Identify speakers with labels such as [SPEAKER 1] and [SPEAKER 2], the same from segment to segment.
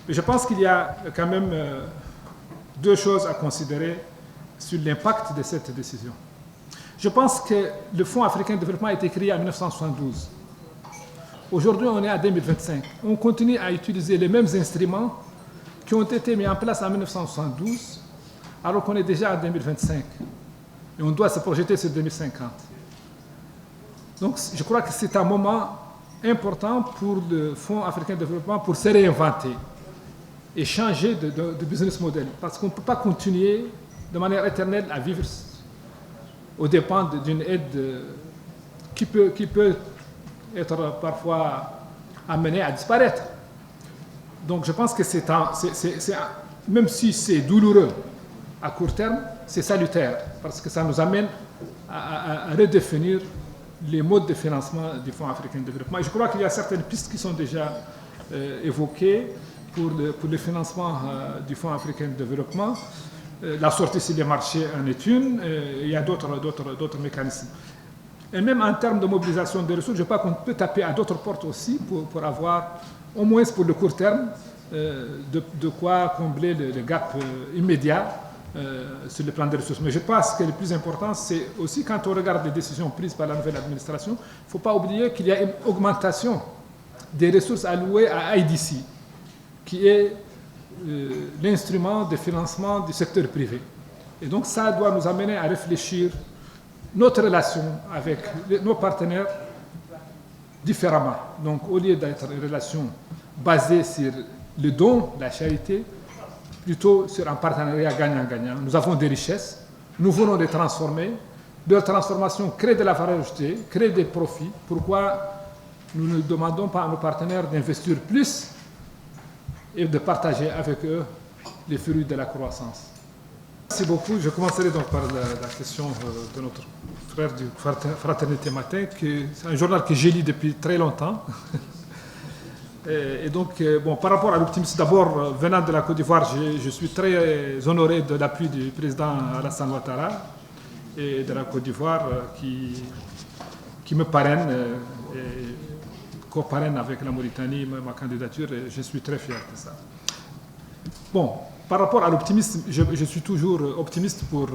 [SPEAKER 1] Mais je pense qu'il y a quand même deux choses à considérer sur l'impact de cette décision. Je pense que le Fonds africain de développement a été créé en 1972. Aujourd'hui, on est en 2025. On continue à utiliser les mêmes instruments qui ont été mis en place en 1972, alors qu'on est déjà en 2025. Et on doit se projeter sur 2050. Donc, je crois que c'est un moment important pour le Fonds africain de développement pour se réinventer et changer de business model. Parce qu'on ne peut pas continuer de manière éternelle à vivre aux dépens d'une aide qui peut être parfois amenée à disparaître. Donc je pense que même si c'est douloureux à court terme, c'est salutaire, parce que ça nous amène à redéfinir les modes de financement du Fonds africain de développement. Et je crois qu'il y a certaines pistes qui sont déjà évoquées pour le financement du Fonds africain de développement. La sortie sur les marchés en est une, il y a d'autres mécanismes. Et même en termes de mobilisation des ressources, je crois qu'on peut taper à d'autres portes aussi pour avoir, au moins pour le court terme, de quoi combler le gap immédiat sur le plan des ressources. Mais je pense que le plus important, c'est aussi quand on regarde les décisions prises par la nouvelle administration, il ne faut pas oublier qu'il y a une augmentation des ressources allouées à IDC, qui est l'instrument de financement du secteur privé. Et donc ça doit nous amener à réfléchir notre relation avec nos partenaires différemment. Donc au lieu d'être une relation basée sur le don, la charité, plutôt sur un partenariat gagnant-gagnant. Nous avons des richesses, nous voulons les transformer. Leur transformation crée de la valeur ajoutée, crée des profits. Pourquoi nous ne demandons pas à nos partenaires d'investir plus et de partager avec eux les fruits de la croissance? Merci beaucoup. Je commencerai donc par la question de notre frère du Fraternité Matin, c'est un journal que j'ai lu depuis très longtemps. Et donc, par rapport à l'optimisme, d'abord, venant de la Côte d'Ivoire, je suis très honoré de l'appui du président Alassane Ouattara et de la Côte d'Ivoire qui me parraine et co-parraine avec la Mauritanie ma candidature, et je suis très fier de ça. Bon, par rapport à l'optimisme, je suis toujours optimiste pour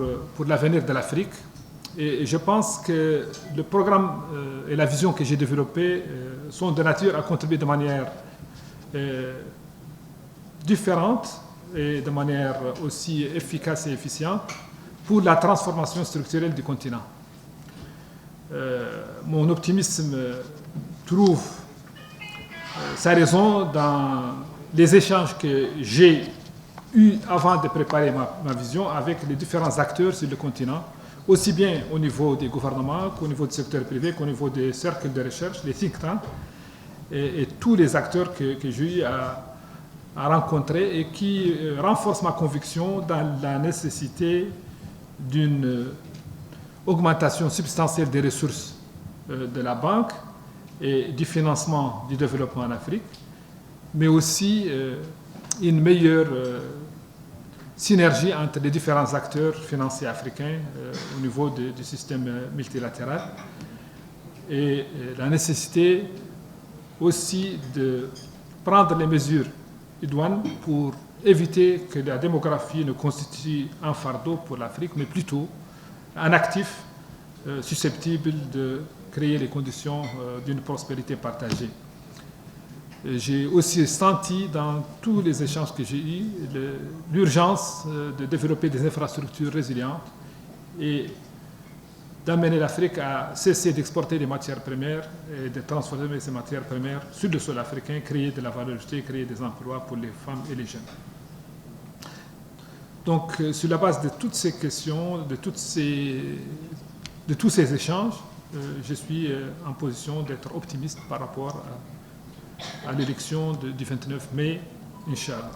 [SPEAKER 1] l'avenir de l'Afrique, et je pense que le programme et la vision que j'ai développée sont de nature à contribuer de manière différente et de manière aussi efficace et efficiente pour la transformation structurelle du continent. Mon optimisme trouve sa raison dans les échanges que j'ai eus avant de préparer ma vision avec les différents acteurs sur le continent, aussi bien au niveau des gouvernements qu'au niveau du secteur privé, qu'au niveau des cercles de recherche, les think tanks, et tous les acteurs que j'ai eu à rencontrer et qui renforcent ma conviction dans la nécessité d'une augmentation substantielle des ressources de la banque et du financement du développement en Afrique, mais aussi une meilleure synergie entre les différents acteurs financiers africains au niveau du système multilatéral, et la nécessité aussi de prendre les mesures idoines pour éviter que la démographie ne constitue un fardeau pour l'Afrique, mais plutôt un actif susceptible de créer les conditions d'une prospérité partagée. J'ai aussi senti dans tous les échanges que j'ai eus l'urgence de développer des infrastructures résilientes et d'amener l'Afrique à cesser d'exporter des matières premières et de transformer ces matières premières sur le sol africain, créer de la valeur ajoutée, créer des emplois pour les femmes et les jeunes. Donc, sur la base de toutes ces questions, de tous ces échanges, je suis en position d'être optimiste par rapport à l'élection du 29 mai, Inch'Allah.